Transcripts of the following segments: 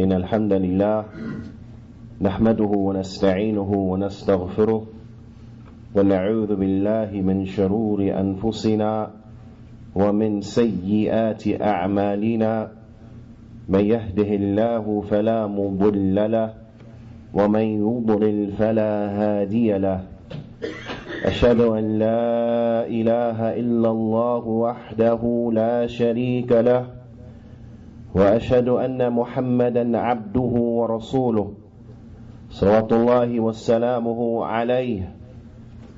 إن الحمد لله نحمده ونستعينه ونستغفره ونعوذ بالله من شرور أنفسنا ومن سيئات أعمالنا من يهده الله فلا مضل له ومن يضلل فلا هادي له أشهد أن لا إله إلا الله وحده لا شريك له وأشهد أن محمدا عبده ورسوله صلوات الله وسلامه عليه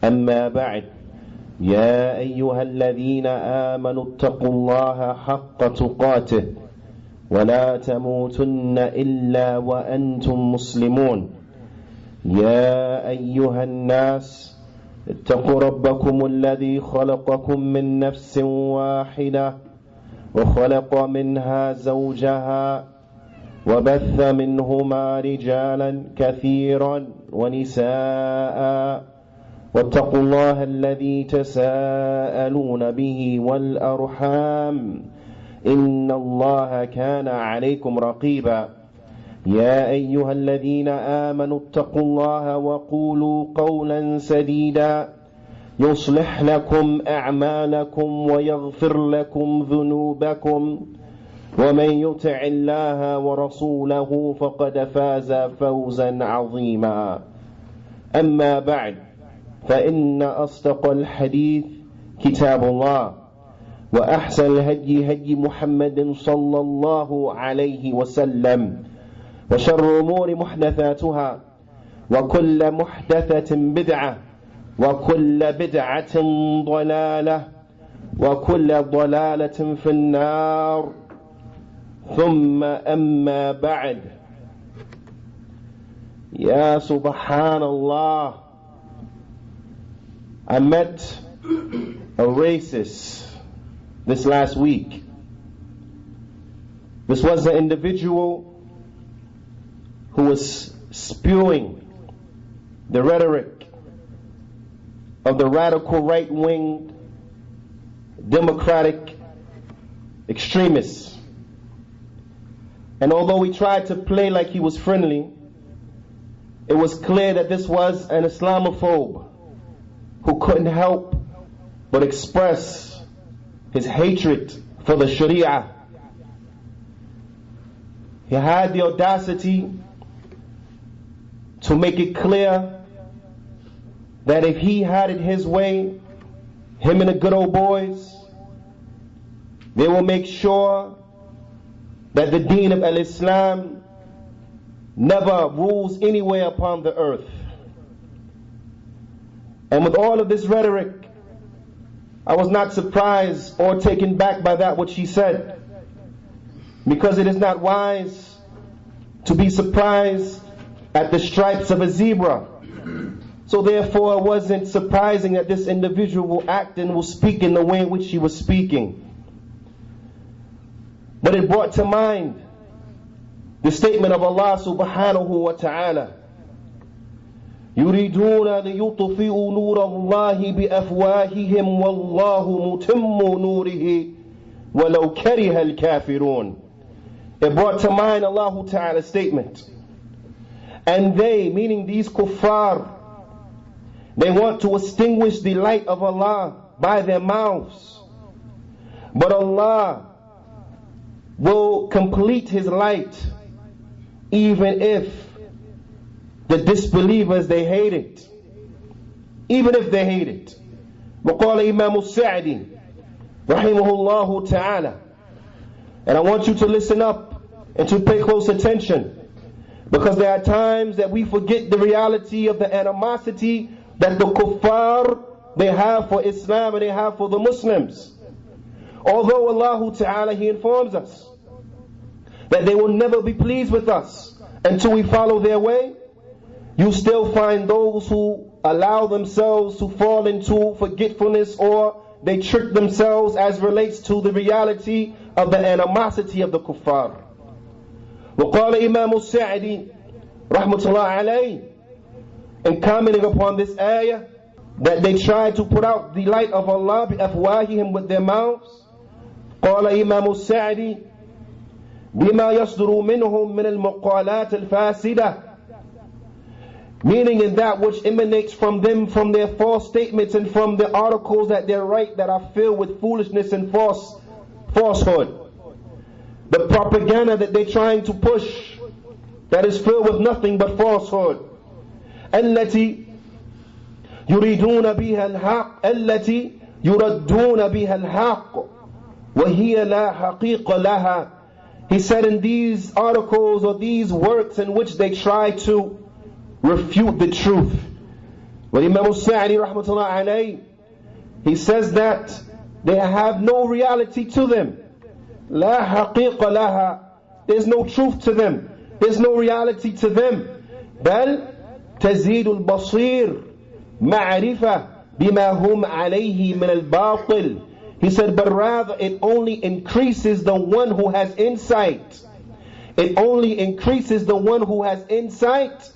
أما بعد يا أيها الذين آمنوا اتقوا الله حق تقاته ولا تموتن إلا وأنتم مسلمون يا أيها الناس اتقوا ربكم الذي خلقكم من نفس واحدة وخلق منها زوجها وبث منهما رجالا كثيرا ونساء واتقوا الله الذي تساءلون به والأرحام إن الله كان عليكم رقيبا يا أيها الذين آمنوا اتقوا الله وقولوا قولا سديدا يصلح لكم أعمالكم ويغفر لكم ذنوبكم ومن يطع الله ورسوله فقد فاز فوزا عظيما أما بعد فإن أصدق الحديث كتاب الله وأحسن الهدي هدي محمد صلى الله عليه وسلم وشر الأمور محدثاتها وكل محدثة بدعة وكل بدعة ضلالة وكل ضلالة في النار ثم أما بعد يا سبحان الله I met a racist this last week. This was an individual who was spewing the rhetoric of the radical right-wing democratic extremists. And although he tried to play like he was friendly, it was clear that this was an Islamophobe who couldn't help but express his hatred for the Sharia. He had the audacity to make it clear that if he had it his way, him and the good old boys, they will make sure that the deen of al-Islam never rules anywhere upon the earth. And with all of this rhetoric, I was not surprised or taken back by that which he said, because it is not wise to be surprised at the stripes of a zebra. So therefore it wasn't surprising that this individual will act and will speak in the way in which he was speaking. But it brought to mind the statement of Allah subhanahu wa ta'ala, يُرِيدُونَ لِيُطْفِئُوا نُورَ اللَّهِ بِأَفْوَاهِهِمْ وَاللَّهُ مُتِمُّ نُورِهِ وَلَوْ كَرِهَ الْكَافِرُونَ. It brought to mind Allah Ta'ala's statement. And they, meaning these kuffar, they want to extinguish the light of Allah by their mouths. But Allah will complete His light even if the disbelievers, they hate it. Even if they hate it. وقال إمام السعدي رحمه الله تعالى. And I want you to listen up and to pay close attention, because there are times that we forget the reality of the animosity that the kuffar, they have for Islam and they have for the Muslims. Although Allah Ta'ala, He informs us that they will never be pleased with us until we follow their way, you still find those who allow themselves to fall into forgetfulness, or they trick themselves as relates to the reality of the animosity of the kuffar. وقال إمام السعدي رحمة الله عليه, in commenting upon this ayah, that they try to put out the light of Allah بأفواههم, with their mouths. قال إمام السعدي بما يصدر منهم من المقالات الفاسدة, meaning in that which emanates from them from their false statements and from the articles that they write that are filled with foolishness and falsehood. The propaganda that they're trying to push that is filled with nothing but falsehood. التي يريدون بها الحق التي يردون بها الحق وهي لا حقيقة لها. He said in these articles or these works in which they try to refute the truth. But Imam Sa'di rahmatullah alayhi, he says that they have no reality to them. لا حقيقة لها. There's no truth to them. There's no reality to them. بل تزيد البصير معرفة بما هم عليه من الباطل. He said, but rather it only increases the one who has insight. It only increases the one who has insight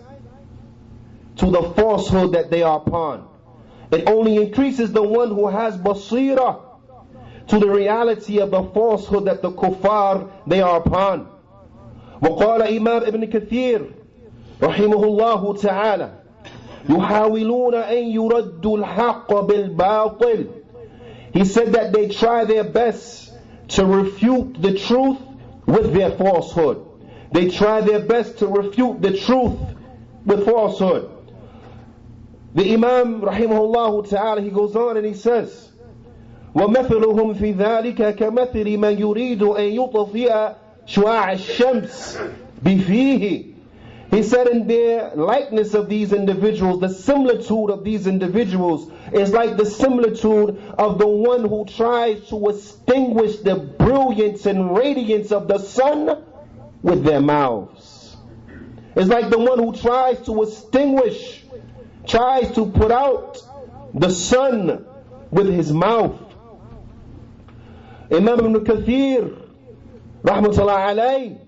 to the falsehood that they are upon. It only increases the one who has basira to the reality of the falsehood that the kuffar they are upon. وقال إمام ابن كثير رحمه الله تعالى يحاولون أن يردوا الحق بالباطل. He said that they try their best to refute the truth with their falsehood. They try their best to refute the truth with falsehood. The Imam rahimahullah ta'ala, he goes on and he says, وَمَثَلُهُمْ فِي ذَلِكَ كَمَثِلِ مَنْ يُرِيدُ أَنْ يُطْفِئَ شُعَاعَ الشَّمْسِ بِفِيهِ. He said in their likeness of these individuals, the similitude of these individuals is like the similitude of the one who tries to extinguish the brilliance and radiance of the sun with their mouths. It's like the one who tries to extinguish, tries to put out the sun with his mouth. Imam ibn Kathir rahmatullah alayhi,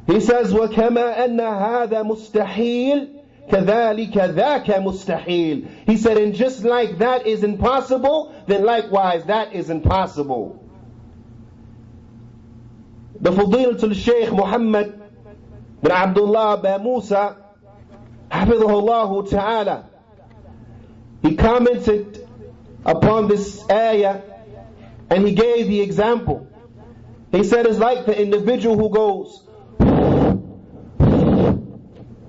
he says, وَكَمَا أَنَّ هَذَا مُسْتَحِيلٌ كَذَلِكَ ذَاكَ مُسْتَحِيلٌ. He said, and just like that is impossible, then likewise that is impossible. The Fadilatul Shaykh Muhammad bin Abdullah bin Musa Hafidhahullah Ta'ala, he commented upon this ayah and he gave the example. He said it's like the individual who goes,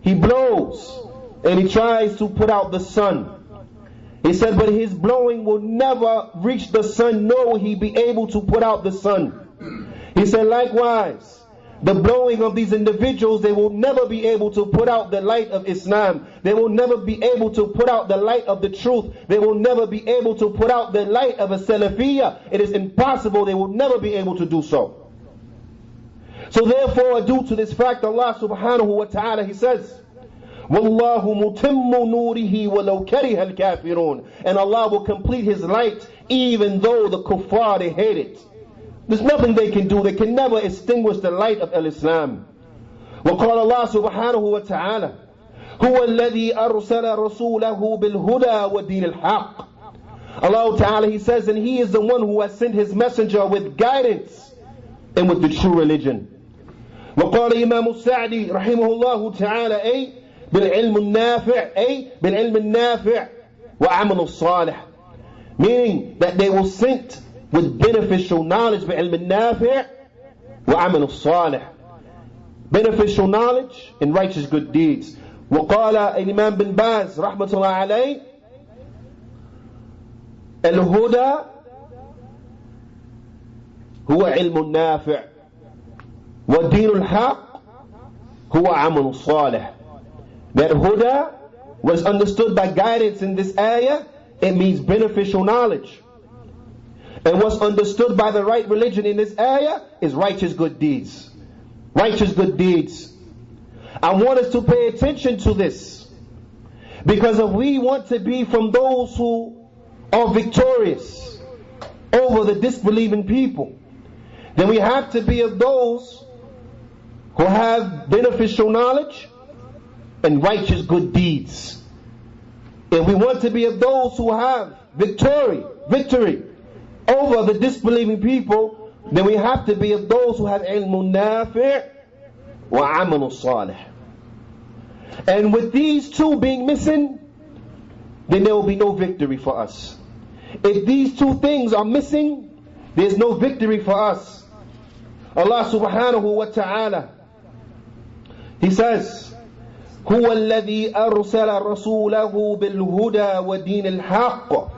he blows and he tries to put out the sun. He said, but his blowing will never reach the sun, nor will he be able to put out the sun. He said, likewise, the blowing of these individuals, they will never be able to put out the light of Islam. They will never be able to put out the light of the truth. They will never be able to put out the light of a Salafiyya. It is impossible. They will never be able to do so. So therefore, due to this fact, Allah subhanahu wa ta'ala, He says, وَاللَّهُ مُتِمُّ نُورِهِ وَلَوْ كَرِهَ الْكَافِرُونَ. And Allah will complete His light even though the kuffar, they hate it. There's nothing they can do. They can never extinguish the light of al-Islam. وقال الله سبحانه وتعالى هو الذي أرسل رسوله بالهدى ودين الحق. Allah Ta'ala, He says, and He is the one who has sent His messenger with guidance and with the true religion. وقال إمام السعدي رحمه الله تعالى أي بالعلم النافع أي بالعلم النافع وعمل الصالح. Meaning that they were sent with beneficial knowledge, بعلم النافع وعمل الصالح. Beneficial knowledge and righteous good deeds. وقال الإمام بن باز رحمة الله عليه الهدى هو علم النافع والدين الحق هو عمل الصالح. That huda was understood by guidance in this ayah. It means beneficial knowledge. And what's understood by the right religion in this ayah is righteous good deeds. Righteous good deeds. I want us to pay attention to this, because if we want to be from those who are victorious over the disbelieving people, then we have to be of those who have beneficial knowledge and righteous good deeds. If we want to be of those who have victory over the disbelieving people, then we have to be of those who have ilmun nafi' wa amalun salih. And with these two being missing, then there will be no victory for us. If these two things are missing, there's no victory for us. Allah subhanahu wa ta'ala, He says, هو الذي أرسل رسوله بالهدى ودين الحق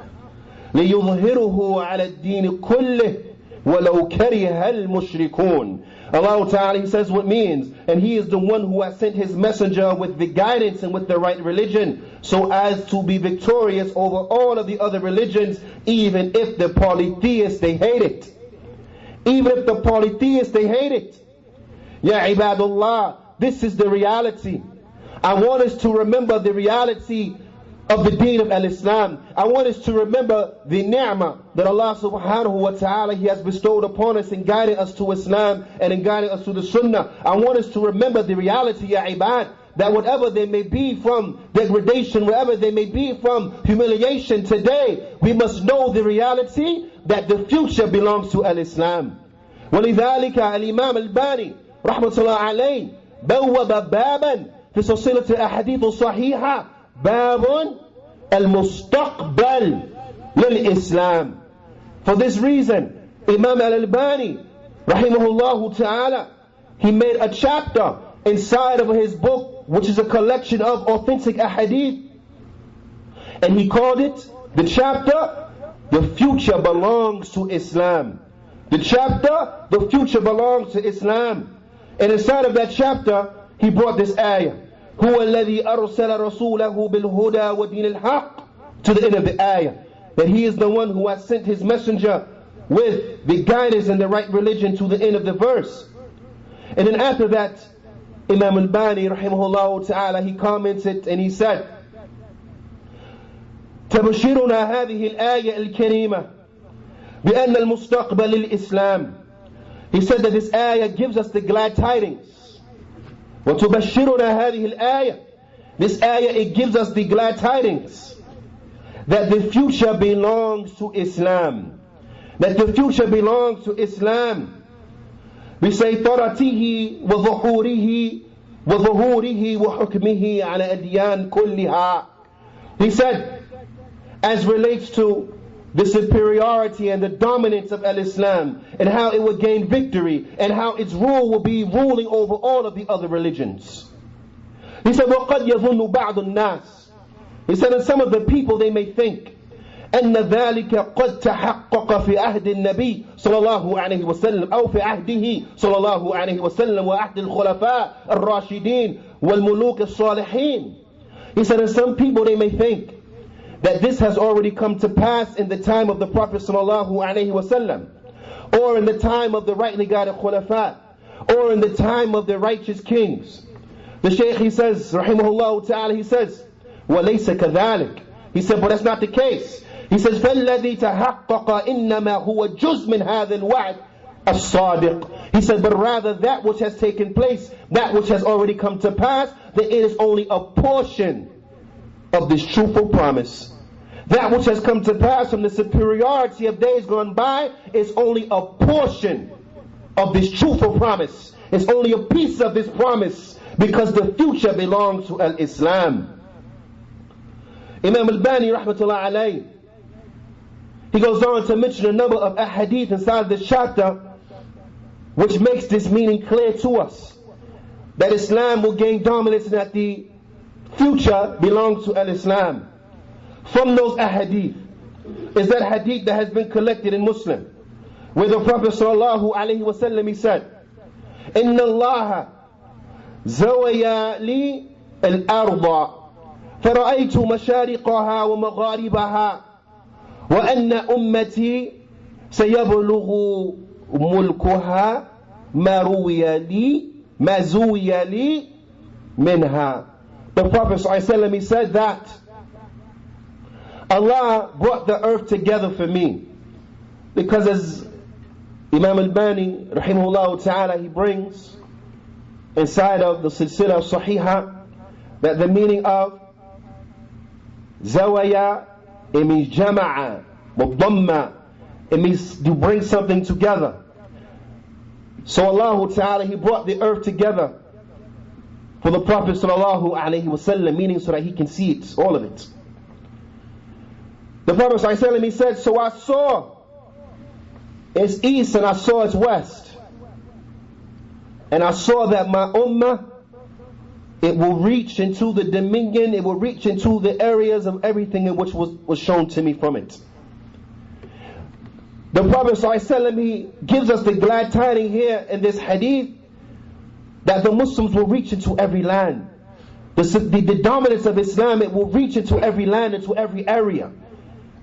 ليظهره على الدين كله ولو كره المشركون. Allah Ta'ala, He says what means, and He is the one who has sent His messenger with the guidance and with the right religion, so as to be victorious over all of the other religions, even if the polytheists they hate it. Even if the polytheists they hate it. Ya ibadullah, this is the reality. I want us to remember the reality of the deen of al-Islam. I want us to remember the ni'mah that Allah subhanahu wa ta'ala He has bestowed upon us in guiding us to Islam and in guiding us to the Sunnah. I want us to remember the reality, ya ibad, that whatever there may be from degradation, whatever there may be from humiliation today, we must know the reality that the future belongs to al-Islam. وَلِذَلِكَ الْإِمَامِ الْبَانِي رحمة الله عليه بوّب بابا في سلسلة الأحاديث الصحيحة باب المستقبل للإسلام. For this reason, Imam al-Albani rahimahullah ta'ala, he made a chapter inside of his book, which is a collection of authentic ahadith, and he called it the chapter, The Future Belongs to Islam. The chapter, The Future Belongs to Islam. And inside of that chapter, he brought this ayah, هو الذي أرسل رسوله بالهدى ودين الحق, to the end of the ayah, that He is the one who has sent His messenger with the guidance and the right religion, to the end of the verse. And then after that, Imam al-Bani rahimahullah ta'ala, he commented and he said, تبشرنا هذه الآية الكريمة بأن المستقبل للإسلام. He said that this ayah gives us the glad tidings. وتبشرنا هذه الآية, this ayah, it gives us the glad tidings that the future belongs to Islam. That the future belongs to Islam. بسيطرته وظهوره وحكمه على أديان كلها. He said, as relates to the superiority and the dominance of al-Islam, and how it will gain victory, and how its rule will be ruling over all of the other religions. He said, وَقَدْ يَظُنُّ بَعْضُ النَّاسِ. He said, and some of the people, they may think, أن ذلك قد تحقق في عهد النبي صلى الله عليه وسلم أو في عهده صلى الله عليه وسلم وعهد الخلفاء الراشدين والملوك الصالحين. He said, and some people, they may think that this has already come to pass in the time of the Prophet sallallahu alaihi wasallam, or in the time of the rightly guided khulafa, or in the time of the righteous kings. The Shaykh, he says, rahimahullah ta'ala, he says, وَلَيْسَ كَذَلِكَ. He said, but that's not the case. He says, فَالَّذِي تَحَقَّقَ إِنَّمَا هُوَ جُزْءٌ مِنْ هَذَا الْوَعْدِ الصَّادِقِ. He said, but rather that which has taken place, that which has already come to pass, that it is only a portion of this truthful promise. That which has come to pass from the superiority of days gone by is only a portion of this truthful promise. It's only a piece of this promise, because the future belongs to al-Islam. Imam al-Bani rahmatullah alayhi, he goes on to mention a number of ahadith inside this chapter, which makes this meaning clear to us, that Islam will gain dominance and that the future belongs to al-Islam. From those ahadith is that hadith that has been collected in Muslim, where the Prophet sallallahu alaihi wasallam, he said, إِنَّ اللَّهَ زَوَيَا لِي الْأَرْضَ فَرَأَيْتُ مَشَارِقَهَا وَمَغَارِبَهَا وَأَنَّ أُمَّتِي سَيَبْلُغُ مُلْكُهَا مَا زُوِيَ لِي مِنْهَا. The Prophet ﷺ, he said that Allah brought the earth together for me, because as Imam al-Bani rahimahullah ta'ala, he brings inside of the Silsila Sahiha, that the meaning of Zawaya, it means Jama'a, Mudamma, it means to bring something together. So Allah Ta'ala, He brought the earth together for the Prophet Sallallahu Alaihi Wasallam, meaning so that he can see it, all of it. The Prophet Sallallahu Alaihi Wasallam, he said, so I saw its east and I saw its west. And I saw that my ummah, it will reach into the dominion, it will reach into the areas of everything in which was shown to me from it. The Prophet ﷺ, he gives us the glad tidings here in this hadith that the Muslims will reach into every land. The dominance of Islam, it will reach into every land, into every area.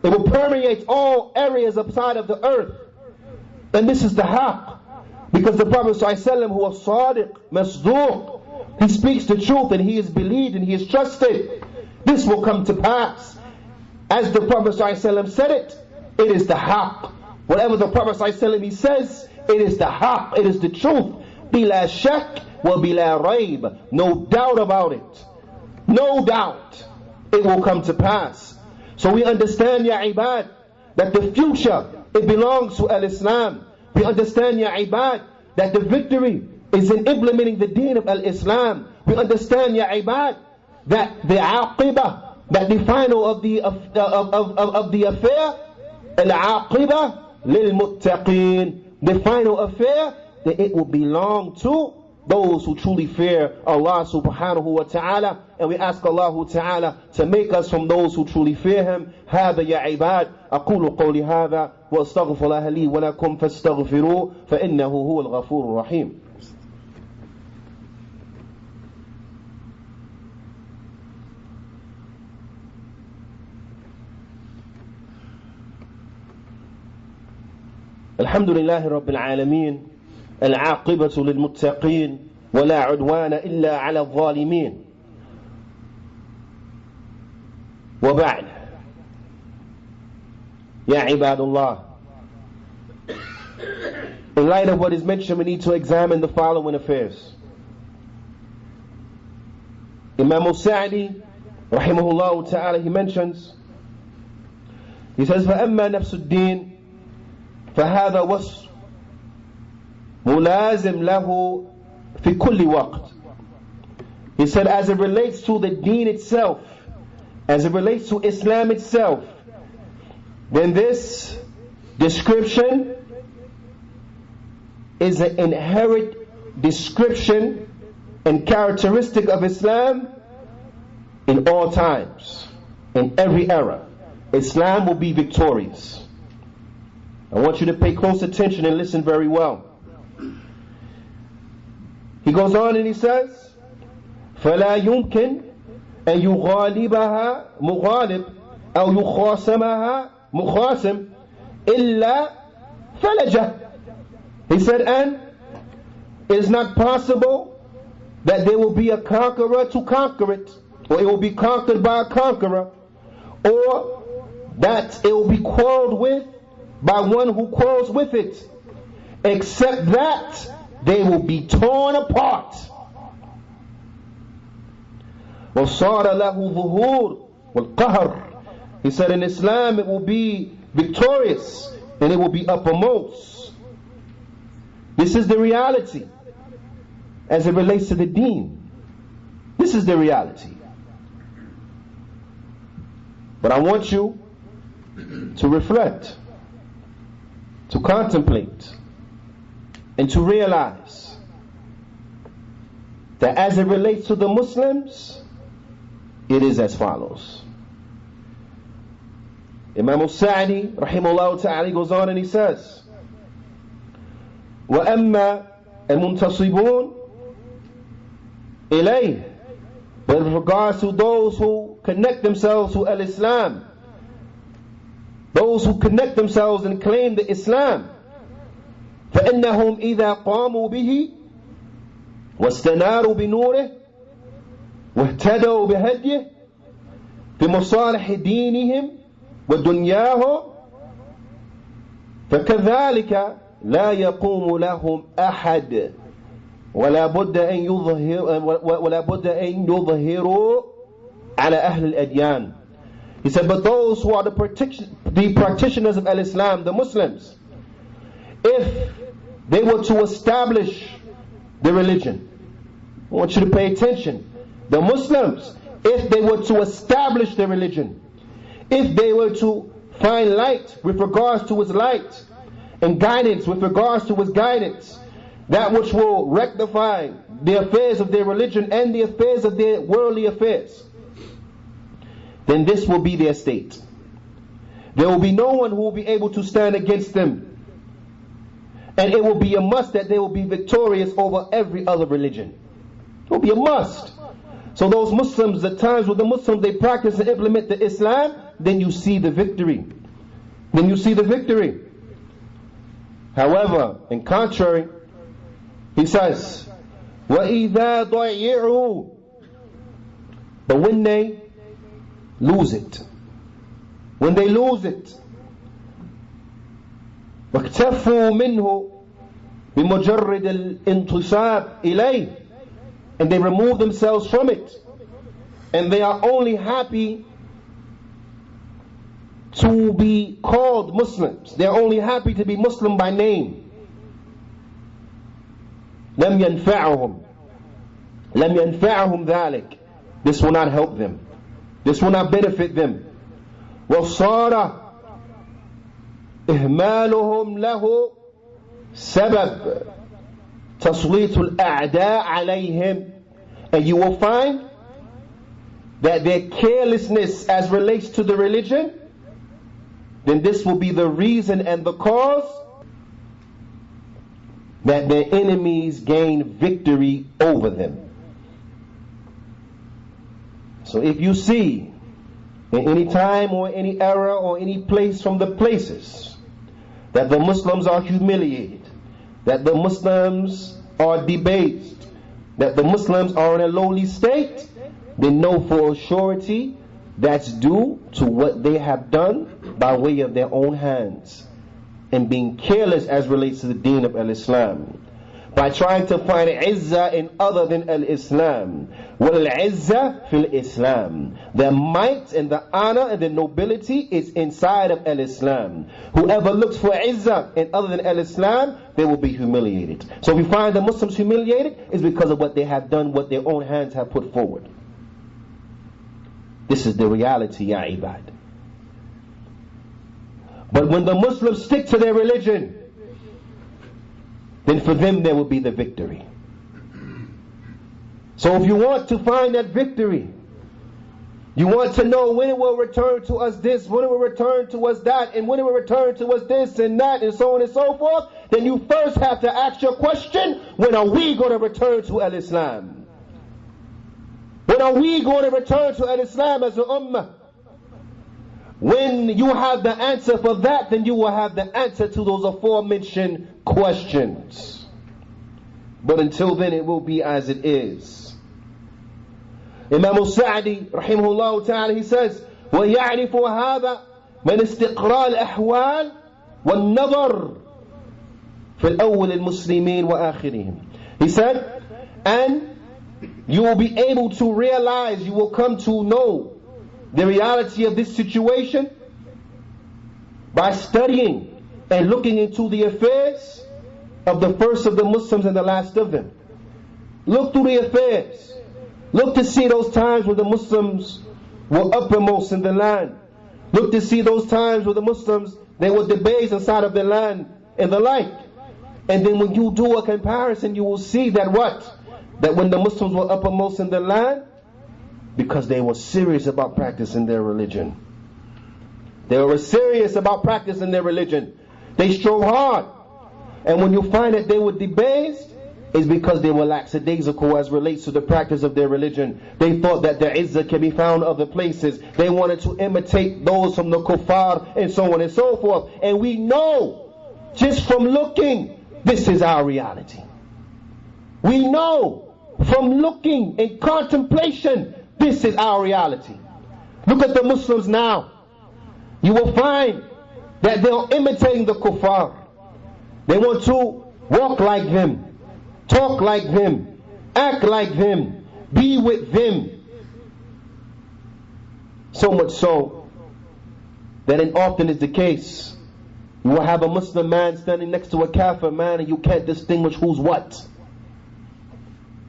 It will permeate all areas outside of the earth. And this is the haqq. Because the Prophet ﷺ, who was Siddiq, Masduq, he speaks the truth and he is believed and he is trusted. This will come to pass. As the Prophet ﷺ said it, it is the haqq. Whatever the Prophet ﷺ he says, it is the haqq, it is the truth. Bila shak wa bila raib. No doubt about it. No doubt. It will come to pass. So we understand, ya ibad, that the future, it belongs to al-Islam. We understand, ya ibad, that the victory is in implementing the deen of al-Islam. We understand, ya ibad, that the aqibah, that the final of the affair, al-aqibah lil-muttaqeen, the final affair, that it will belong to those who truly fear Allah subhanahu wa ta'ala. And we ask Allah ta'ala to make us from those who truly fear Him. هذا يا عباد أقول قولي هذا وأستغفر الله لي ولكم فاستغفروه فإنه هو الغفور الرحيم. الحمد لله رب العالمين العاقبة للمتقين ولا عدوان إلا على الظالمين وبعد يا عباد الله. In light of what is mentioned, we need to examine the following affairs. Imam al-Sa'di rahimahullah ta'ala, he mentions, he says, فَأَمَّا نَفْسُ الدِّينِ فهذا وصف ملازم له في كل وقت. He said, as it relates to the deen itself, as it relates to Islam itself, then this description is an inherent description and characteristic of Islam in all times, in every era. Islam will be victorious. I want you to pay close attention and listen very well. He goes on and he says, فَلَا يُمْكِنْ أَن يُغَالِبَهَا مُغَالِبْ أو يُخَاصَمَهَا مُخَاصِمْ إِلَّا فَلَجَهْ. He said, and it is not possible that there will be a conqueror to conquer it, or it will be conquered by a conqueror, or that it will be quarreled with by one who quarrels with it, except that they will be torn apart. وَصَارَ لَهُ ظُهُورٌ وَالْقَهْرٌ. He said, in Islam it will be victorious and it will be uppermost. This is the reality as it relates to the deen. This is the reality. But I want you to reflect, to contemplate, and to realize that as it relates to the Muslims, it is as follows. Imam al-Sa'di rahimahullah ta'ala goes on and he says, وَأَمَّا الْمُنْتَصِبُونَ إِلَيْهِ. But with regards to those who connect themselves to al-Islam, those who connect themselves and claim the Islam, فإنهم إذا قاموا به واستناروا بنوره واهتدوا بهديه في مصالح دينهم ودنياهم فكذلك لا يقوم لهم أحد ولا بد أن يظهروا على أهل الأديان. He said, but those who are the practitioners of al-Islam, the Muslims, if they were to establish the religion. I want you to pay attention. The Muslims, if they were to establish their religion, if they were to find light with regards to its light, and guidance with regards to its guidance, that which will rectify the affairs of their religion and the affairs of their worldly affairs, then this will be their state. There will be no one who will be able to stand against them, and it will be a must that they will be victorious over every other religion. It will be a must. So those Muslims, the times when the Muslims, they practice and implement the Islam, then you see the victory. Then you see the victory. However, in contrary, he says, وَإِذَا ضَيِّعُوا, but when they lose it, when they lose it, وَاكْتَفُوا مِنْهُ بِمُجَرِّدِ الْإِنْتِصَابِ إِلَيْهِ, and they remove themselves from it, and they are only happy to be called Muslims. They are only happy to be Muslim by name. لم ينفعهم ذلك. This will not help them. This will not benefit them. وصار إهمالهم له سبب تسليط الأعداء عليهم. And you will find that their carelessness as relates to the religion, then this will be the reason and the cause that their enemies gain victory over them. So if you see in any time or any era or any place from the places that the Muslims are humiliated, that the Muslims are debased, that the Muslims are in a lowly state, then know for a surety that's due to what they have done by way of their own hands and being careless as relates to the deen of al-Islam, by trying to find izzah in other than al-Islam. Wal-izzah fil-Islam. The might and the honor and the nobility is inside of al-Islam. Whoever looks for izzah in other than al-Islam, they will be humiliated. So if we find the Muslims humiliated, it's because of what they have done, what their own hands have put forward. This is the reality, ya ibad. But when the Muslims stick to their religion, then for them there will be the victory. So if you want to find that victory, you want to know when it will return to us this, when it will return to us that, and when it will return to us this and that, and so on and so forth, then you first have to ask your question, when are we going to return to al-Islam? When are we going to return to al-Islam as an ummah? When you have the answer for that, then you will have the answer to those aforementioned questions. But until then, it will be as it is. Imam al-Sa'di, rahimahullah ta'ala, he says, وَيَعْرِفُ هَذَا مَنْ اسْتِقْرَاءِ الْأَحْوَالِ وَالنَّظَرِ فِي الْأَوَّلِ الْمُسْلِمِينَ وَآخِرِهِمْ. He said, and you will be able to realize, you will come to know the reality of this situation by studying and looking into the affairs of the first of the Muslims and the last of them. Look through the affairs. Look to see those times where the Muslims were uppermost in the land. Look to see those times where the Muslims, they were debased inside of the land and the like. And then when you do a comparison, you will see that what? That when the Muslims were uppermost in the land, because they were serious about practicing their religion. They were serious about practicing their religion. They strove hard. And when you find that they were debased, it's because they were lackadaisical as relates to the practice of their religion. They thought that the izzah can be found other places. They wanted to imitate those from the kuffar and so on and so forth. And we know, just from looking, this is our reality. We know, from looking in contemplation, this is our reality. Look at the Muslims now. You will find that they are imitating the kuffar. They want to walk like them, talk like them, act like them, be with them. So much so that it often is the case, You will have a Muslim man standing next to a kafir man and you can't distinguish who's what.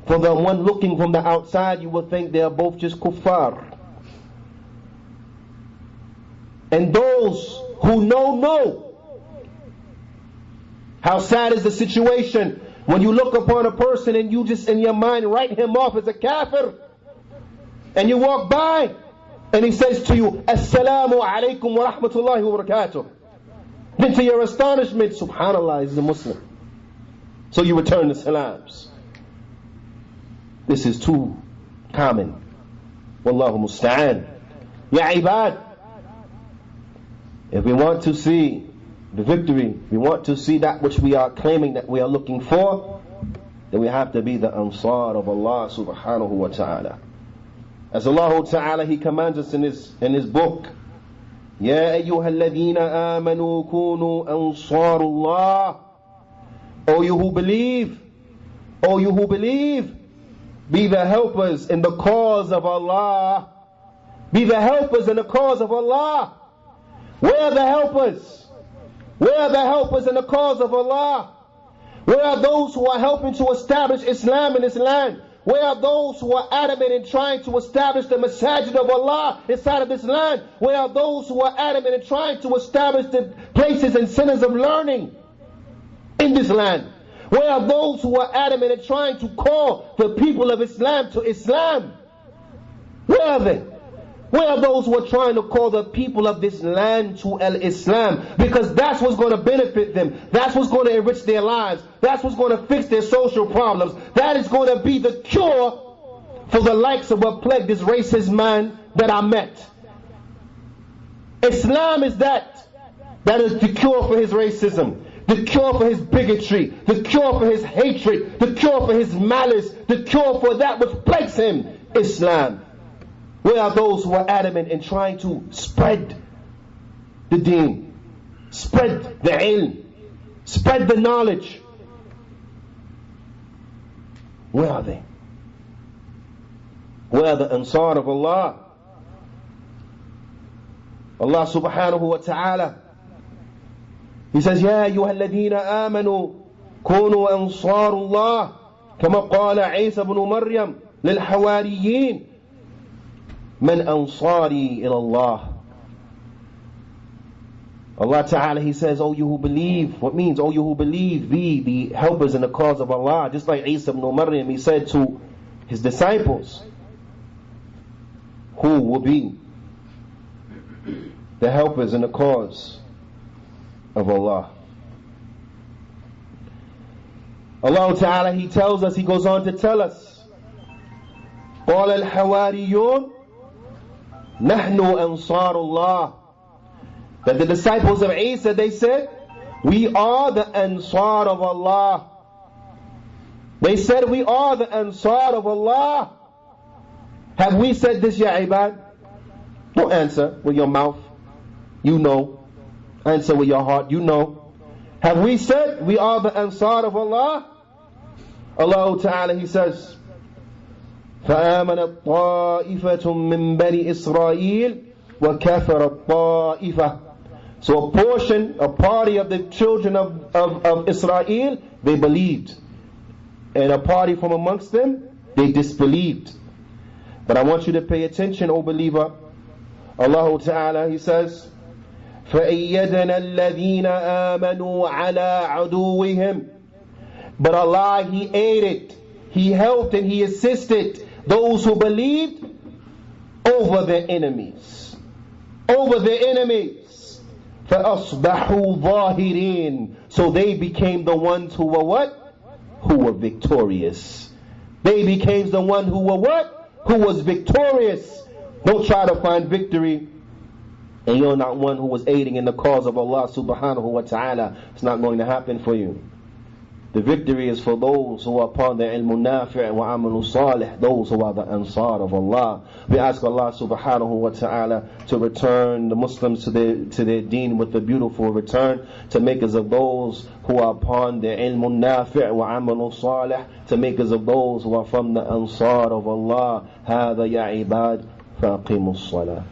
For the one looking from the outside, you will think they are both just kuffar. And those who know. How sad is the situation when you look upon a person and you just in your mind write him off as a kafir, and you walk by and he says to you, Assalamu alaikum wa rahmatullahi wa barakatuh. Then to your astonishment, subhanallah, he's a Muslim. So you return the salams. This is too common. Wallahu musta'an. Ya ibad, if we want to see the victory, we want to see that which we are claiming that we are looking for, then we have to be the ansar of Allah subhanahu wa ta'ala. As Allah ta'ala, He commands us in His book, Ya ayyuha alladhina amanu kunu ansarullah. O you who believe, be the helpers in the cause of Allah. Be the helpers in the cause of Allah. Where are the helpers? Where are the helpers in the cause of Allah? Where are those who are helping to establish Islam in this land? Where are those who are adamant in trying to establish the masajid of Allah inside of this land? Where are those who are adamant in trying to establish the places and centers of learning in this land? Where are those who are adamant in trying to call the people of Islam to Islam? Where are they? Where are those who are trying to call the people of this land to al-Islam? Because that's what's going to benefit them. That's what's going to enrich their lives. That's what's going to fix their social problems. That is going to be the cure for the likes of what plagued this racist man that I met. Islam is that. That is the cure for his racism. The cure for his bigotry. The cure for his hatred. The cure for his malice. The cure for that which plagues him. Islam. Where are those who are adamant in trying to spread the deen, spread the ilm, spread the knowledge? Where are they? Where are the ansar of Allah? Allah subhanahu wa ta'ala, He says, Ya ayyuha alladhina amanu kunu ansarullah kama qala Isa ibn Maryam lil hawariyin. Man ansari ilallah. Allah Ta'ala, He says, O you who believe. What means, O you who believe, be the helpers in the cause of Allah. Just like Isa ibn Maryam, he said to his disciples, who will be the helpers in the cause of Allah. Allah Ta'ala, He tells us, He goes on to tell us, قال الحواريون نحن أنصار الله. That the disciples of Isa, they said, we are the Ansar of Allah. They said, we are the Ansar of Allah. Have we said this, ya ibad? Don't answer with your mouth. You know. Answer with your heart. You know. Have we said we are the Ansar of Allah? Allah Ta'ala, He says, فآمنت طائفة من بني إسرائيل وكفرت طائفة. So a party of the children of Israel, they believed. And a party from amongst them, they disbelieved. But I want you to pay attention, O believer. Allah Ta'ala, He says, فَأَيَّدَنَا الَّذِينَ آمَنُوا عَلَىٰ عَدُوِّهِمْ. But Allah, He aided, He helped, and He assisted those who believed over their enemies. Over their enemies. فَأَصْبَحُوا ظَاهِرِينَ. So they became the ones who were what? Who were victorious. They became the one who were what? Who was victorious. Don't try to find victory and you're not one who was aiding in the cause of Allah subhanahu wa ta'ala. It's not going to happen for you. The victory is for those who are upon the ilmun nafi' wa amalu salih, those who are the ansar of Allah. We ask Allah subhanahu wa ta'ala to return the Muslims to their deen with a beautiful return, to make us of those who are upon the ilmun nafi' wa amalu salih, to make us of those who are from the ansar of Allah. هذا يا عباد فأقيموا الصلاة.